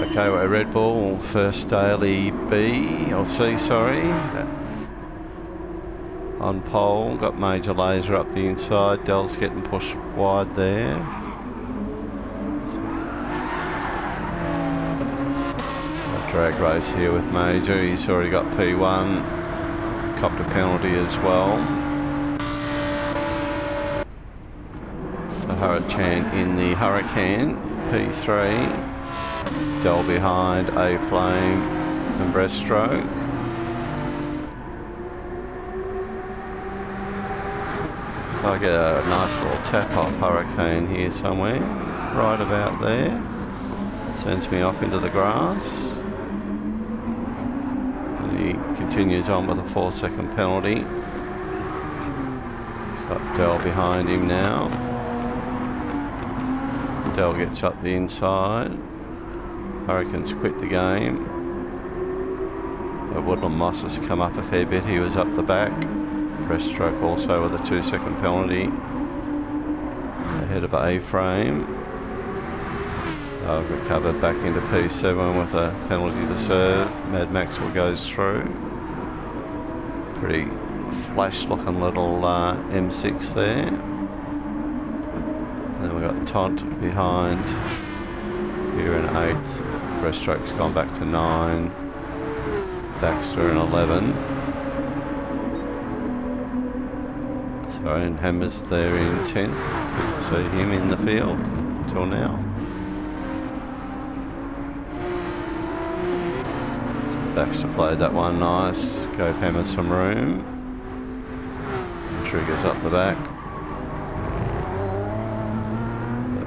Okay, we're Red Bull, first daily B, or C, sorry. On pole, got Major Laser up the inside. Dell's getting pushed wide there. A drag race here with Major. He's already got P1. Copped a penalty as well. So Hurricane in the Hurricane, P3. Dell behind, A-Flame and Breaststroke. So I get a nice little tap off Hurricane here somewhere, right about there. Sends me off into the grass. And he continues on with a 4-second penalty. He's got Dell behind him now. Dell gets up the inside. Hurricane's quit the game. So Woodland Moss has come up a fair bit. He was up the back. Breaststroke also with a 2-second penalty. Ahead of A-Frame. Recovered back into P7 with a penalty to serve. Mad Maxwell goes through. Pretty flash looking little M6 there. And then we've got Taunt behind. Here in 8th, Breaststroke's gone back to 9, Baxter in 11. So, and Hammers there in 10th. Couldn't see him in the field till now. So Baxter played that one nice, gave Hammers some room. Triggers up the back.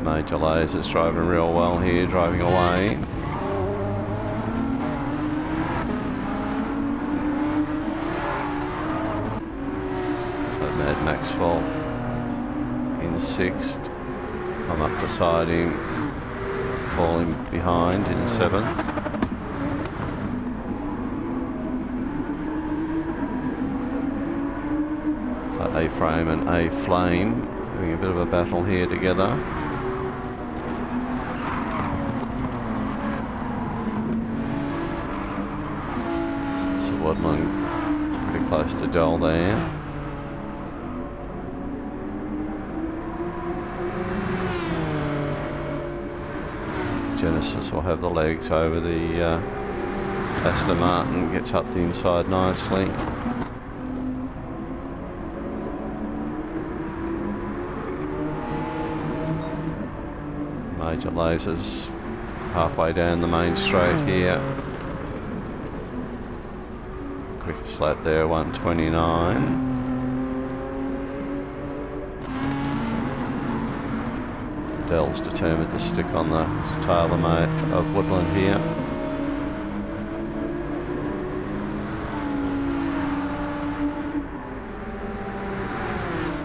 Major Laser's driving real well here, driving away. So Mad Maxwell in 6th. I'm up beside him, falling behind in 7th. So A-Frame and A-Flame having a bit of a battle here together. Woodland pretty close to Dell there. Genesis will have the legs over the Aston Martin, gets up the inside nicely. Major Lasers halfway down the main straight here. Quickest lap there, 1:29. Dell's determined to stick on the tail of Woodland here.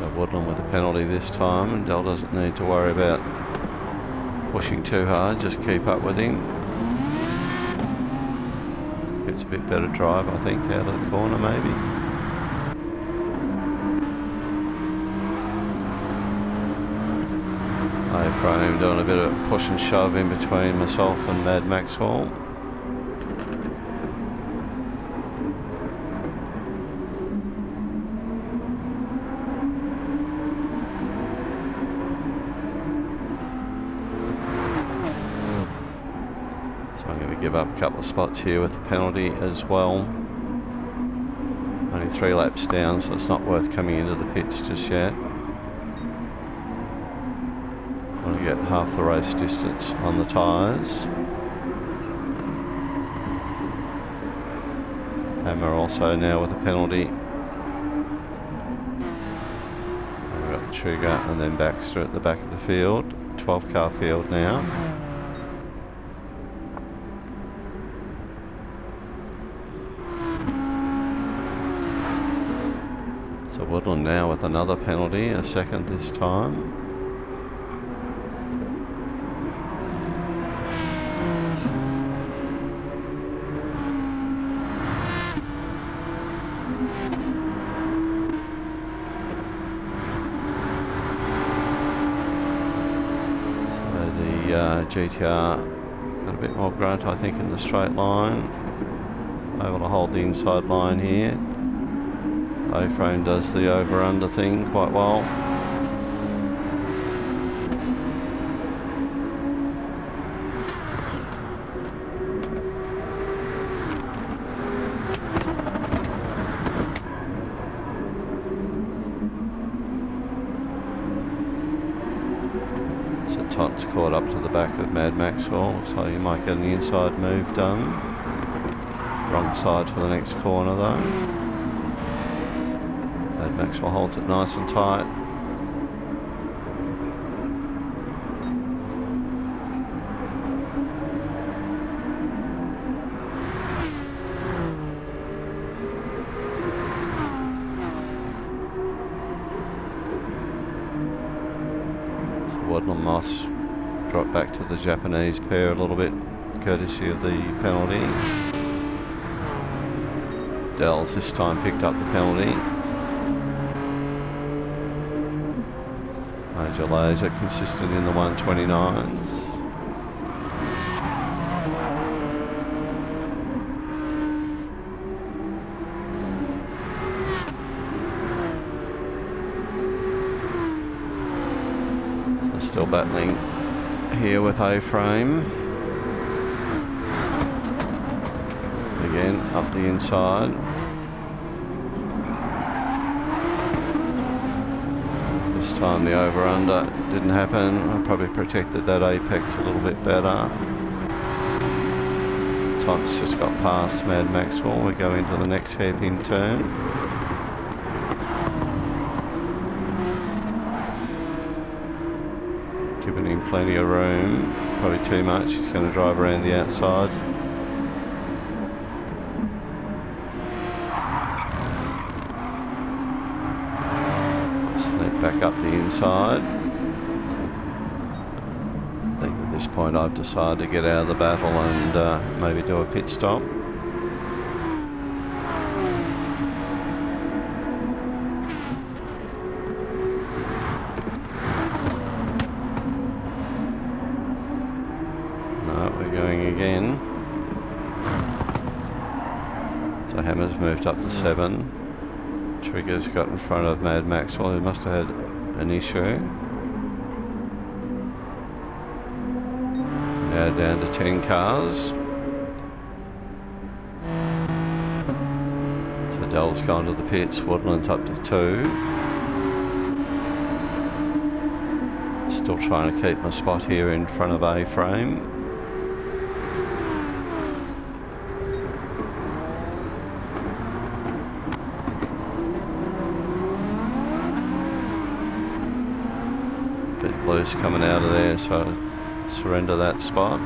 So Woodland with a penalty this time, and Dell doesn't need to worry about pushing too hard, just keep up with him. It's a bit better drive, I think, out of the corner maybe. A-Frame doing a bit of push and shove in between myself and Mad Maxwell. I'm going to give up a couple of spots here with the penalty as well. Only 3 laps down, so it's not worth coming into the pits just yet. Want to get half the race distance on the tyres. Hammer also now with a penalty. And we've got Trigger and then Baxter at the back of the field. 12-car field now. So Woodland now with another penalty, a 2nd this time. GTR got a bit more grunt, I think, in the straight line. Able to hold the inside line here. A-frame does the over-under thing quite well. Tont's caught up to the back of Mad Maxwell, so you might get an inside move done. Wrong side for the next corner though. Mad Maxwell holds it nice and tight. Woodland Moss dropped back to the Japanese pair a little bit, courtesy of the penalty. Dells this time picked up the penalty. Major Laser consistent in the 129s. Still battling here with A-frame. Again, up the inside. This time the over-under didn't happen. I probably protected that apex a little bit better. Tont's just got past Mad Maxwell. We go into the next hairpin turn. Giving him plenty of room, probably too much. He's going to drive around the outside. Sneak back up the inside. I think at this point I've decided to get out of the battle and maybe do a pit stop. Again. So Hammer's moved up to 7. Trigger's got in front of Mad Maxwell, who must have had an issue. Now down to 10 cars. So Dell's gone to the pits, Woodland's up to 2. Still trying to keep my spot here in front of A-frame. Loose coming out of there, so surrender that spot.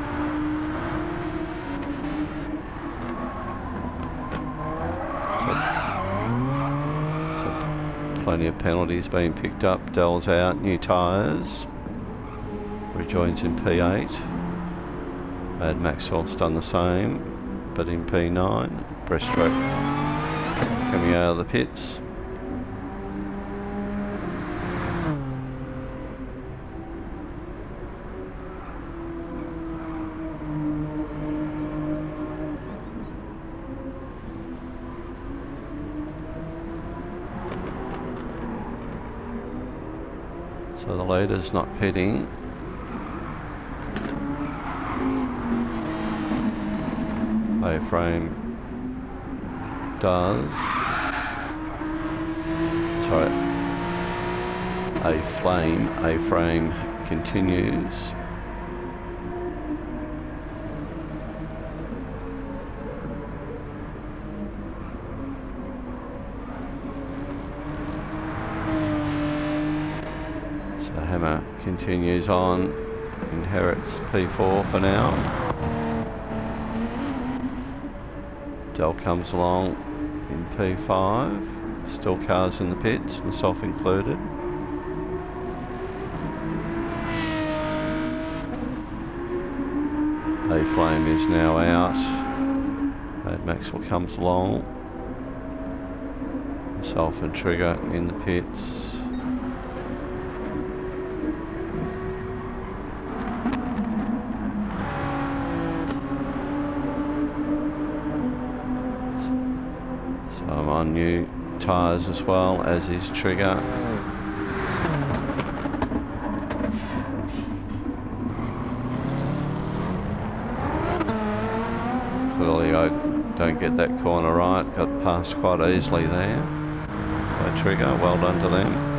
So plenty of penalties being picked up. Dell's out, new tyres. Rejoins in P8. Mad Maxwell's done the same, but in P9. Breaststroke coming out of the pits. So the leader's not pitting. A-frame does. Sorry. A-frame continues. Hammer continues on, inherits P4 for now. Dell comes along in P5, still cars in the pits, myself included. A-flame is now out. Mad Maxwell comes along. Myself and Trigger in the pits. on new tyres as well, as is Trigger. Clearly I don't get that corner right, got past quite easily there by Trigger, well done to them.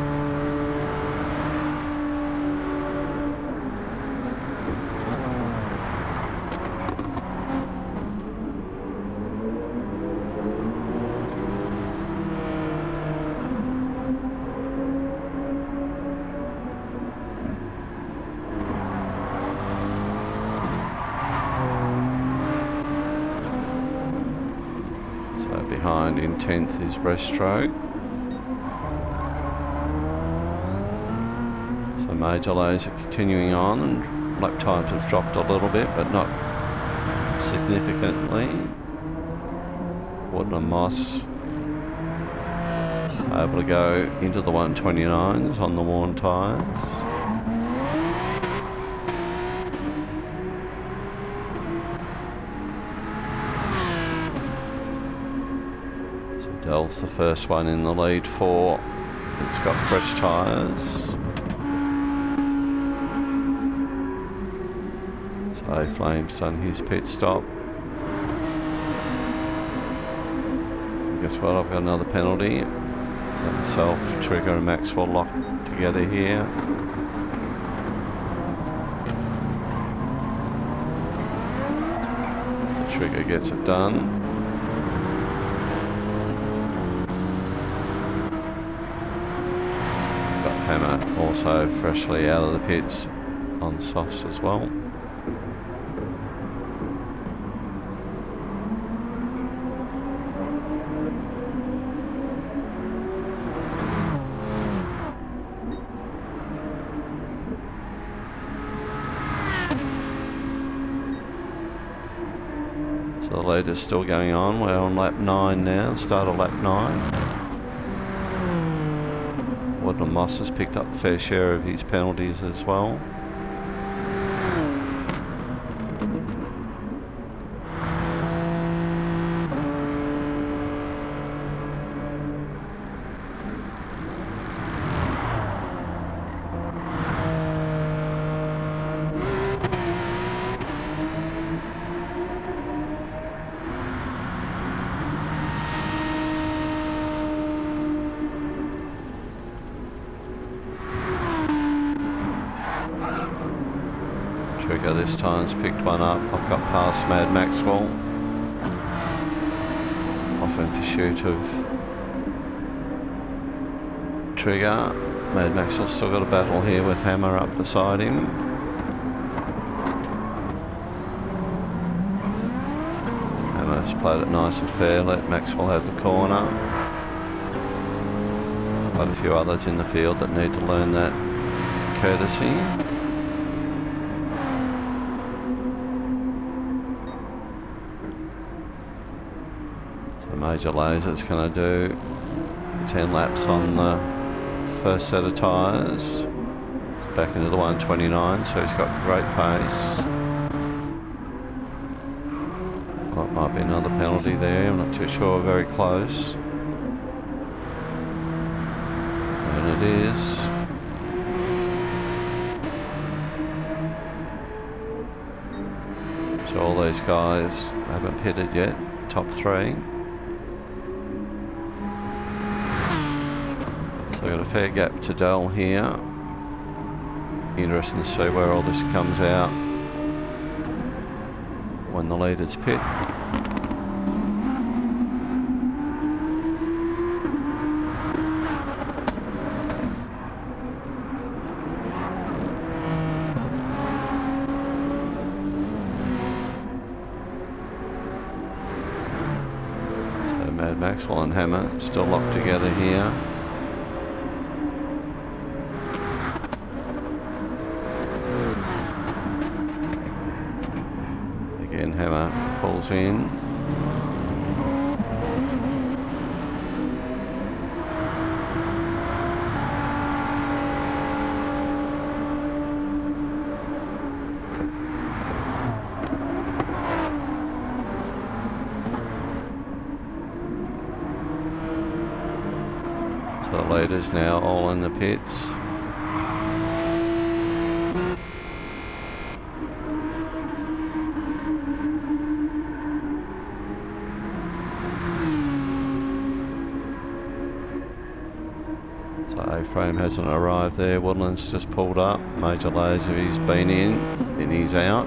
Behind in 10th is Breaststroke. So Major Lays are continuing on, and lap times have dropped a little bit, but not significantly. Woodland Moss able to go into the 129s on the worn tyres. Dell's the first one in the lead for. It's got fresh tyres. So Flame's done his pit stop. Guess what? I've got another penalty. So myself, Trigger and Maxwell locked together here. So Trigger gets it done. Hammer also freshly out of the pits on softs as well. So the lead is still going on. We're on lap 9 now, start of lap 9. Woodland Moss has picked up a fair share of his penalties as well. Trigger this time's picked one up. I've got past Mad Maxwell. Off in pursuit of Trigger. Mad Maxwell's still got a battle here with Hammer up beside him. Hammer's played it nice and fair, let Maxwell have the corner. Quite a few others in the field that need to learn that courtesy. Major Laser's going to do 10 laps on the first set of tyres. Back into the 129, so he's got great pace. Well, it might be another penalty there, I'm not too sure, very close. And it is. So all these guys haven't pitted yet, top 3. So I've got a fair gap to Dell here. Interesting to see where all this comes out when the leaders pit. So Mad Maxwell and Hammer still locked together here. Hammer pulls in. leaders now all in the pits. So A-Frame hasn't arrived there. Woodland's just pulled up. Major Laser, he's been in and he's out.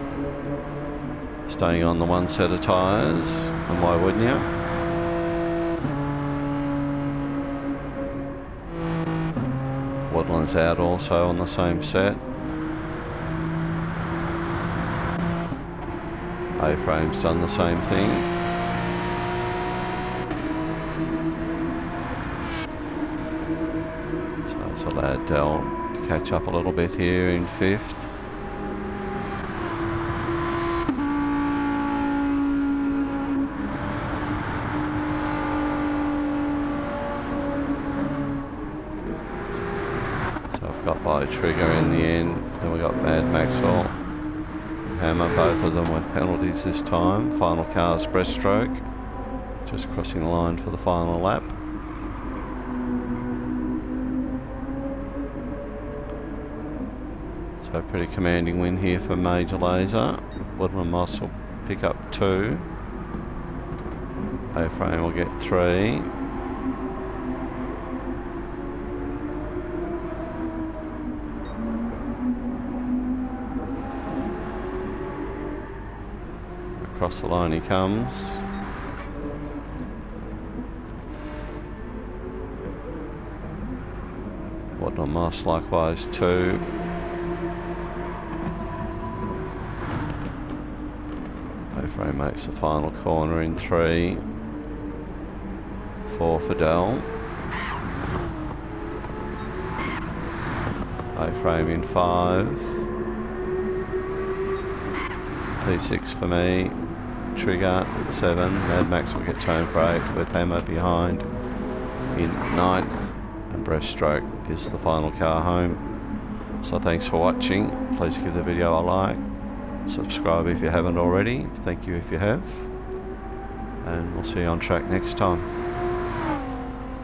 Staying on the one set of tyres, and why wouldn't you? Woodland's out also on the same set. A-Frame's done the same thing. So it's allowed Dell to catch up a little bit here in 5th. Got by Trigger in the end. Then we got Mad Maxwell, Hammer, both of them with penalties this time. Final car's breaststroke, just crossing the line for the final lap. So pretty commanding win here for Major Laser. Woodland Moss will pick up 2. A-Frame will get 3. Across the line he comes. Woodland Moss likewise 2. A-Frame makes the final corner in 3. 4 for Dell. A-Frame in 5. P6 for me. Trigger 7. Mad Max will get home for 8 with Hammer behind in 9th, and breaststroke is the final car home. So thanks for watching. Please give the video a like, subscribe if you haven't already. Thank you if you have, and we'll see you on track next time.